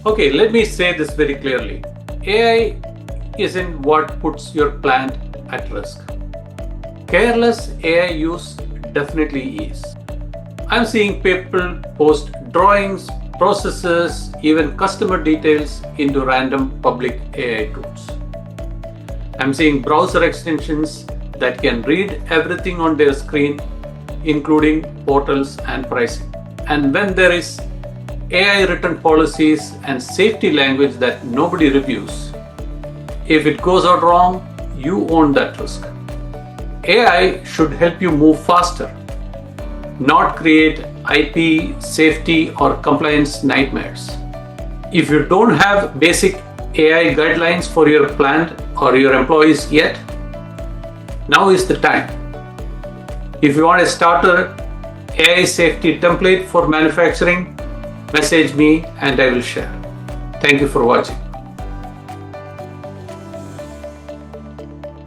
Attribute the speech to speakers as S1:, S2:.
S1: Okay, let me say this very clearly. AI isn't what puts your plant at risk. Careless AI use definitely is. I'm seeing people post drawings, processes, even customer details into random public AI tools. I'm seeing browser extensions that can read everything on their screen, including portals and pricing. And when there is AI written policies and safety language that nobody reviews, if it goes out wrong, you own that risk. AI should help you move faster, not create IP, safety, or compliance nightmares. If you don't have basic AI guidelines for your plant or your employees yet, now is the time. If you want a starter AI safety template for manufacturing, message me and I will share. Thank you for watching.